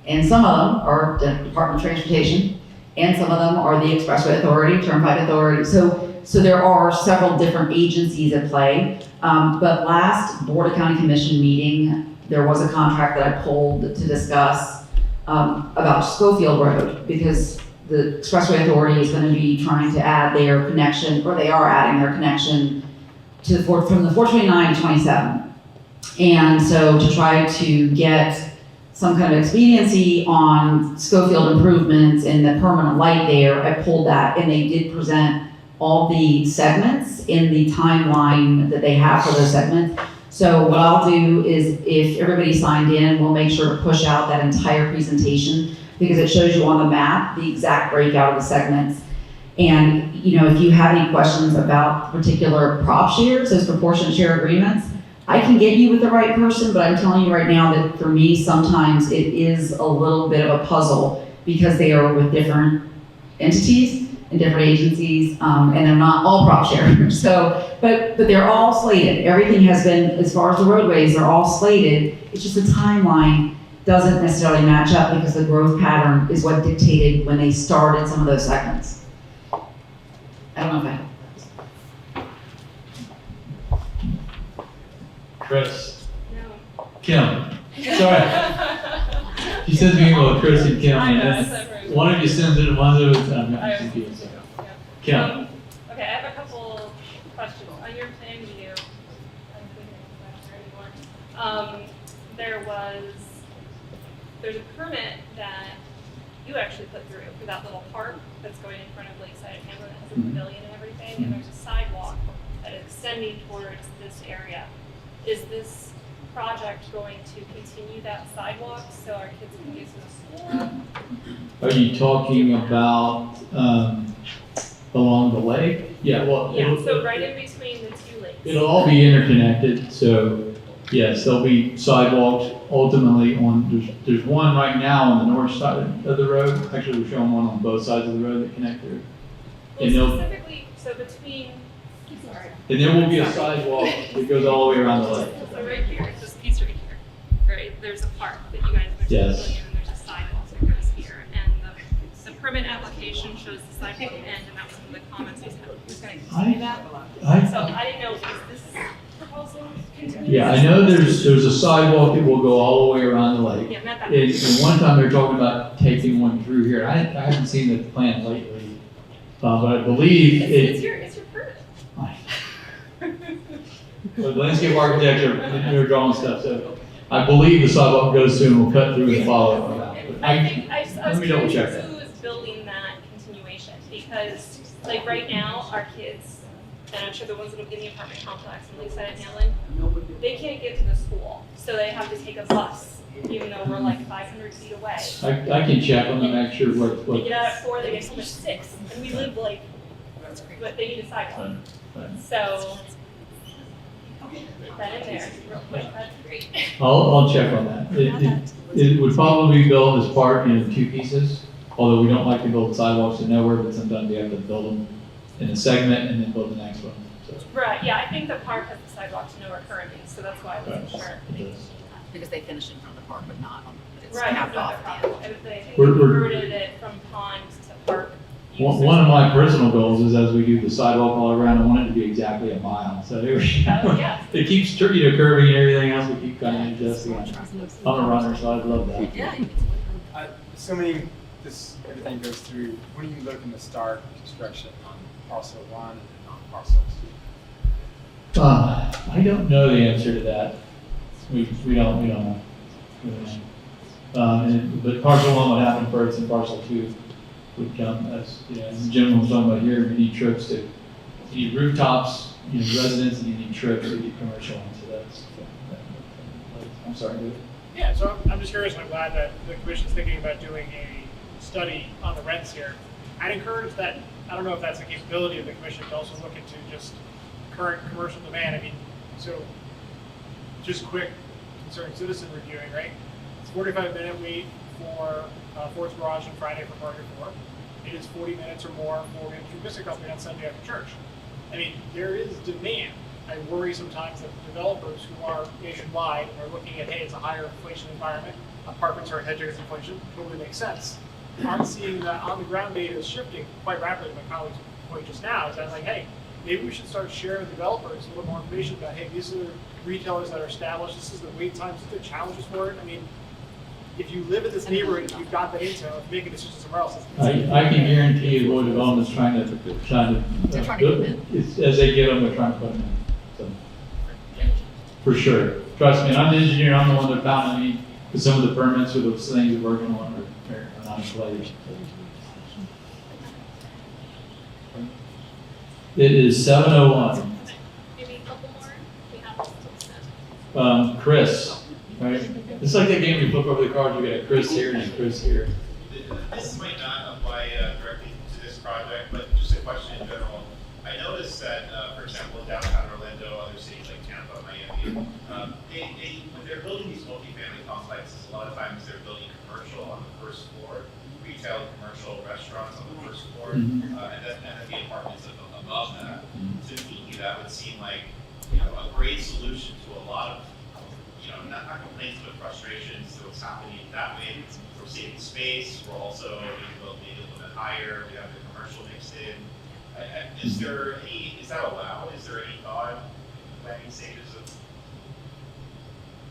and some of them are the Department of Transportation, and some of them are the Expressway Authority, Turnpike Authority. So there are several different agencies at play. But last Board of County Commission meeting, there was a contract that I pulled to discuss about Schofield Road because the Expressway Authority is going to be trying to add their connection, or they are adding their connection to from the 429 to 27. And so to try to get some kind of expediency on Schofield improvements and the permanent light there, I pulled that, and they did present all the segments in the timeline that they have for those segments. So what I'll do is, if everybody signed in, we'll make sure to push out that entire presentation because it shows you on the map the exact breakout of the segments. And if you have any questions about particular prop shares, those proportionate share agreements, I can get you with the right person, but I'm telling you right now that for me, sometimes it is a little bit of a puzzle because they are with different entities and different agencies, and they're not all prop shares. So, but they're all slated. Everything has been, as far as the roadways, they're all slated. It's just the timeline doesn't necessarily match up because the growth pattern is what dictated when they started some of those segments. I don't know if I Chris. No. Kim. Sorry. She sends me email with Chris and Kim, I and know, then separate. one of you sends it, and one of it's, I'm I not was- confused. So. yeah. Kim. Okay, I have a couple questions. On your plan view, there's a permit that you actually put through for that little park that's going in front of Lakeside at Hamlin, that has a Mhm. pavilion and everything, and there's a sidewalk that is extending towards this area. Is this project going to continue that sidewalk so our kids can use the school? Are you talking about along the lake? Yeah, well, Yeah, it'll, so right in between the two lakes. it'll all be interconnected, so yes, there'll be sidewalks ultimately there's one right now on the north side of the road. Actually, we're showing one on both sides of the road that connect through. Well, And, specifically, so between, sorry. and there will be a sidewalk that goes all the way around the lake. So right here, this piece right here, right, there's a park that you guys are Yes. building in, and there's a sidewalk that goes here. And the permit application shows the sidewalk end, and that was one of the comments was going to continue that. So I didn't know, is this proposal continuing? Yeah, I know there's a sidewalk that will go all the way around the lake. Yeah, not that. And one time they were talking about taking one through here. I haven't seen the plan lately, but I believe It's it. your permit. With landscape architecture, they're drawing stuff, so I believe the sidewalk goes through and will cut through and follow it around. But I think, I let was me double check curious that. who is building that continuation, because, like, right now, our kids, and I'm sure the ones that will be in the apartment complex in Lakeside and Hamlin, they can't get to the school, so they have to take a bus, even though we're like 500 feet away. I can check on them, make sure They what. get out at 4, they get home at 6, and we live like, but they need a sidewalk. So, put that in there real quick, that's great. I'll check on that. It would probably be built as part, two pieces, although we don't like to build sidewalks to nowhere, but sometimes we have to build them in a segment and then build the next one, so. Right, yeah, I think the park has the sidewalk to nowhere currently, so that's why I wasn't sure. Because they finish in front of the park, but not on, but it's Right, capped no, off no at the end. problem. I think We're- we converted it from pond to park. One of my personal goals is as we do the sidewalk all around, I want it to be exactly a mile, so there we go. Oh, yeah. It keeps, curving and everything else, we keep kind of adjusting it. I'm a runner, so I'd love that. Yeah. Assuming everything goes through, when are you looking to start construction on parcel 1 and then on parcel 2? I don't know the answer to that. We don't know. But parcel 1 would happen first and parcel 2 would come as, as the gentleman was talking about here, you need trips you need rooftops, you need residents, and you need trips, you need commercial, and so that's, I'm sorry, David. Yeah, so I'm just curious, and I'm glad that the commission's thinking about doing a study on the rents here. I'd encourage that, I don't know if that's a capability of the commission to also look into just current commercial demand. I mean, so just quick concerning citizen reviewing, right? It's 45-minute wait for Ford's Garage on Friday for Parker 4. It is 40 minutes or more for Ministry Mystic Company on Sunday after church. I mean, there is demand. I worry sometimes that the developers who are nationwide are looking at, hey, it's a higher inflation environment, apartments are hedging against inflation, totally makes sense. I'm seeing that on the ground data is shifting quite rapidly. My colleague's point just now is that like, hey, maybe we should start sharing with developers a little more information about, hey, these are the retailers that are established, this is the wait times, this is the challenges for it. I mean, if you live in this neighborhood and you've got that intel, if you make a decision somewhere else, I can guarantee you Lloyd Development's trying to They're trying to get them as they get them, they're trying to put them in. So, for sure. Trust me, I'm the engineer, I'm the one that found, because some of the permits or those things we're working on are not in place. It is 7:01. Maybe a couple more? We have this till 7. Chris, right? It's like that game where you flip over the cards, you got a Chris here and a Chris here. This might not apply directly to this project, but just a question in general. I noticed that, for example, in downtown Orlando, other cities like Tampa, Miami, when they're building these multifamily complexes, a lot of times they're building commercial on the first floor, retail, commercial, restaurants on the first floor, and then the apartments above that. To me, that would seem like a great solution to a lot of not complaints, but frustrations to what's happening that way. We're saving space, we're also able to be a little bit higher, we have the commercial mixed in. Is that allowed? Is there any thought in planning stages of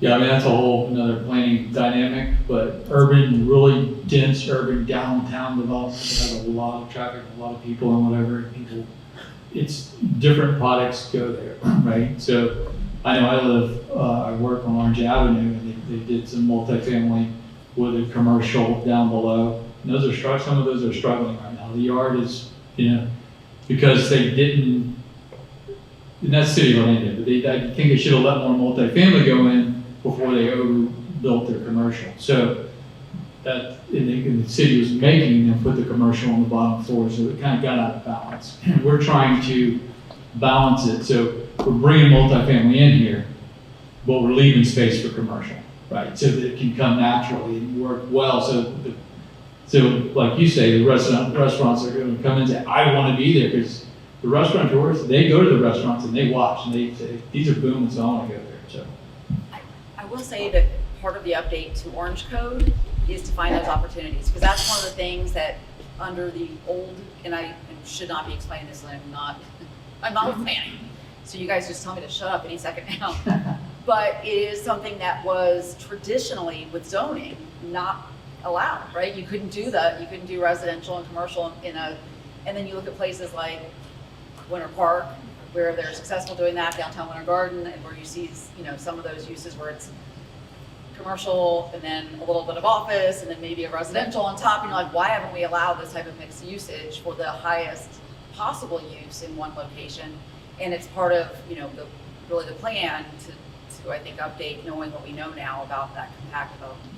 Yeah, I mean, that's a whole another planning dynamic, but urban, really dense urban downtown development that has a lot of traffic, a lot of people and whatever, people, it's different products go there, right? So I know I work on Orange Avenue and they did some multifamily with a commercial down below. And those are some of those are struggling right now. The yard is, because they didn't, and that's City of Orlando, but I think they should have let more multifamily go in before they overbuilt their commercial. So that, and the city was making them put the commercial on the bottom floor, so it kind of got out of balance. We're trying to balance it, so we're bringing multifamily in here, but we're leaving space for commercial, right? So that it can come naturally and work well. So like you say, the restaurants are going to come in and say, I want to be there, because the restaurateurs, they go to the restaurants and they watch and they say, these are booming, so I want to go there. So I will say that part of the update to Orange Code is to find those opportunities, because that's one of the things that under the old, and I should not be explaining this, and I'm not planning, so you guys just tell me to shut up any second now. But it is something that was traditionally with zoning not allowed, right? You couldn't do residential and commercial and then you look at places like Winter Park, where they're successful doing that, downtown Winter Garden, and where you see, some of those uses where it's commercial and then a little bit of office and then maybe a residential on top. And you're like, why haven't we allowed this type of mixed usage for the highest possible use in one location? And it's part of, the plan to I think update, knowing what we know now about that compact development.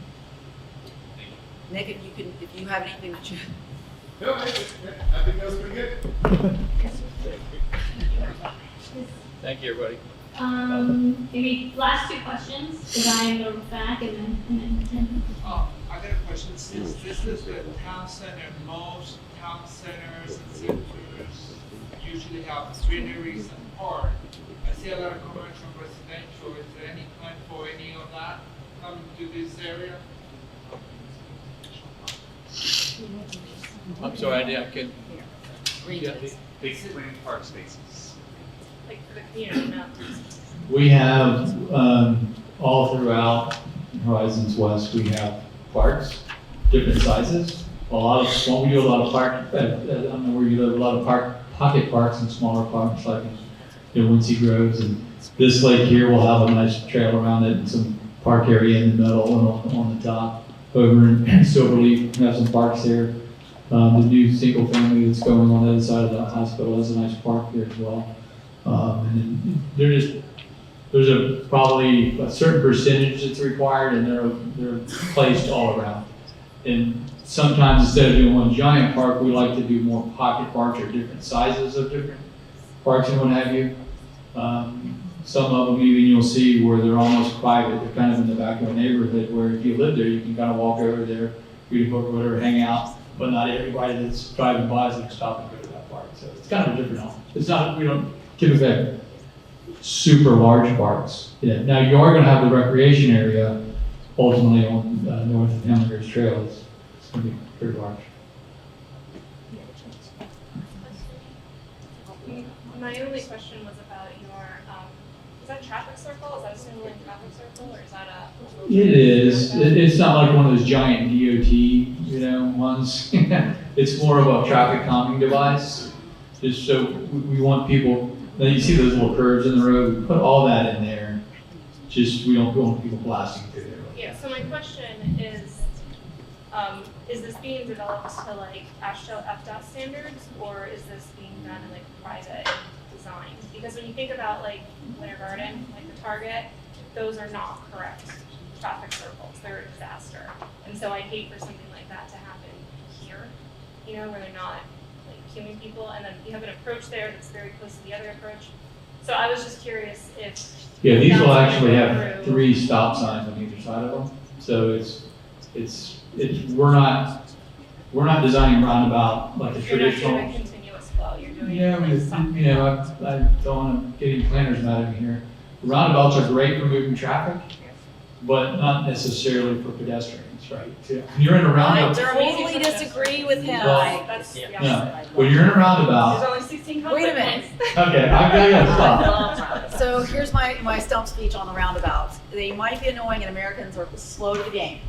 Nick, if you have anything that you. No, I think that was pretty good. thank you, everybody. Maybe last two questions, because I am the back and then. I got a question. Since this is the town center, most town centers and centers usually have greeneries and park. I see a lot of commercial and residential. Is there any plan for any of that coming to this area? I'm sorry, I couldn't. Basically park spaces. Like for the community, no. We have, all throughout Horizons West, we have parks, different sizes. We do a lot of park, I don't know where you live, a lot of pocket parks and smaller parks like Wincy Groves. And this lake here will have a nice trail around it and some park area in the middle and on the top. Over in Silverleaf, we have some parks there. The new single family that's going on the other side of the hospital has a nice park there as well. And then there's probably a certain percentage that's required, and they're placed all around. And sometimes instead of doing one giant park, we like to do more pocket parks or different sizes of different parks and what have you. Some of them even you'll see where they're almost private. They're kind of in the back of a neighborhood where if you live there, you can kind of walk over there, read a book or whatever, hang out. But not everybody that's driving by is going to stop and go to that park. So it's kind of a different home. It's not, we don't typically have super large parks. Yeah. Now you are going to have the recreation area ultimately on north of Hamlin Trail. It's going to be pretty large. My only question was about your, is that traffic circle? Is that a single lane traffic circle, or is that a? It is. It's not like one of those giant DOT, ones. It's more of a traffic calming device. Just so we want people, now you see those little curves in the road, we put all that in there. Just, we don't want people blasting through there. Yeah, so my question is this being developed to like AASHTO FDOT standards, or is this being done in like private design? Because when you think about like Winter Garden, like the Target, those are not correct traffic circles. They're a disaster. And so I hate for something like that to happen here, where they're not like human people. And then you have an approach there that's very close to the other approach. So I was just curious if. Yeah, these will actually have 3 stop signs on either side of them. So we're not designing roundabout like a traditional. You're not doing a continuous flow. You're doing I don't want to get any planners mad at me here. Roundabouts are great for moving traffic, but not necessarily for pedestrians, right? When you're in a roundabout. I totally disagree with him. When you're in a roundabout. There's only 16 Wait a minute. Okay, I gotta stop. So here's my stump speech on the roundabout. they might be annoying and Americans are slow to the game.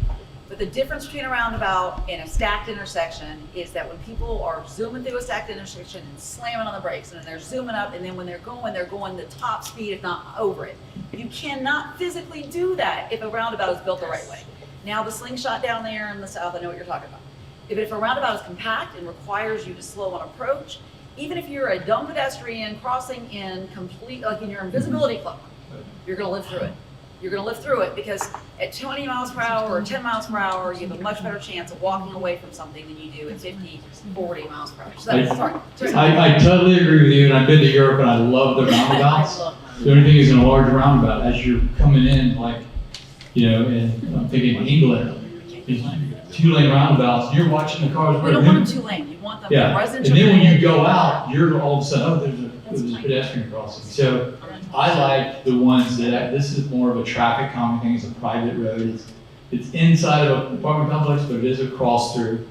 But the difference between a roundabout and a stacked intersection is that when people are zooming through a stacked intersection and slamming on the brakes, and then they're zooming up, and then when they're going the top speed, if not over it. You cannot physically do that if a roundabout is built the right way. Now the slingshot down there in the south, I know what you're talking about. If a roundabout is compact and requires you to slow on approach, even if you're a dumb pedestrian crossing in complete, like in your invisibility cloak, you're gonna live through it. You're gonna live through it because at 20 miles per hour or 10 miles per hour, you have a much better chance of walking away from something than you do at 50, 40 miles per hour. So I totally agree with you, and I've been to Europe and I love the roundabouts. The only thing is in a large roundabout, as you're coming in, like, you know, and I'm thinking England, is 2-lane roundabouts, and you're watching the cars. You don't want them 2-lane, you want them Yeah, residential. and then when you go out, you're all of a sudden, oh, there's a pedestrian crossing. So I like the ones that, this is more of a traffic calming thing, it's a private road. It's inside of an apartment complex, but it is a cross through.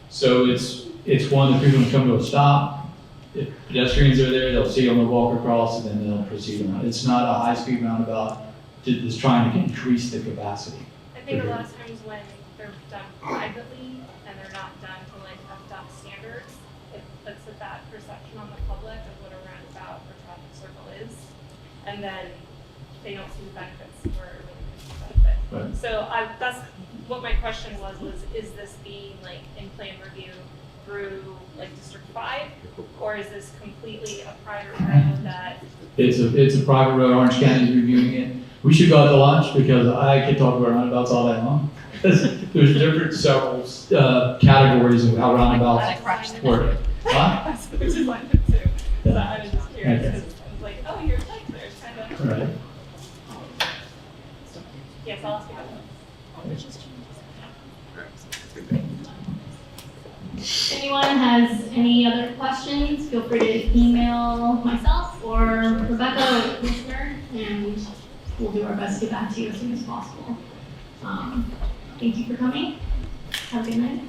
So it's one that people can come to a stop. If pedestrians are there, they'll see them, they'll walk across, and then they'll proceed on. It's not a high-speed roundabout that's trying to increase the capacity. I think a lot of times when they're done privately and they're not done to like FDOT standards, it puts a bad perception on the public of what a roundabout or traffic circle is. And then they don't see the benefits where it really is a benefit. Right. So that's what my question was, is this being like in plan review through like District 5? Or is this completely a private road that? It's a private road, Orange County is reviewing it. We should go out to lunch because I could talk about roundabouts all day long. There's different several categories of how roundabouts work. Huh? Which is like it too. So I was just curious because I was like, oh, you're right there, kind of. Right. Yes, I'll ask you about If anyone has any other questions, feel free to email myself or Rebecca or the commissioner, and we'll do our best to get back to you as soon as possible. Thank you for coming. Have a good night.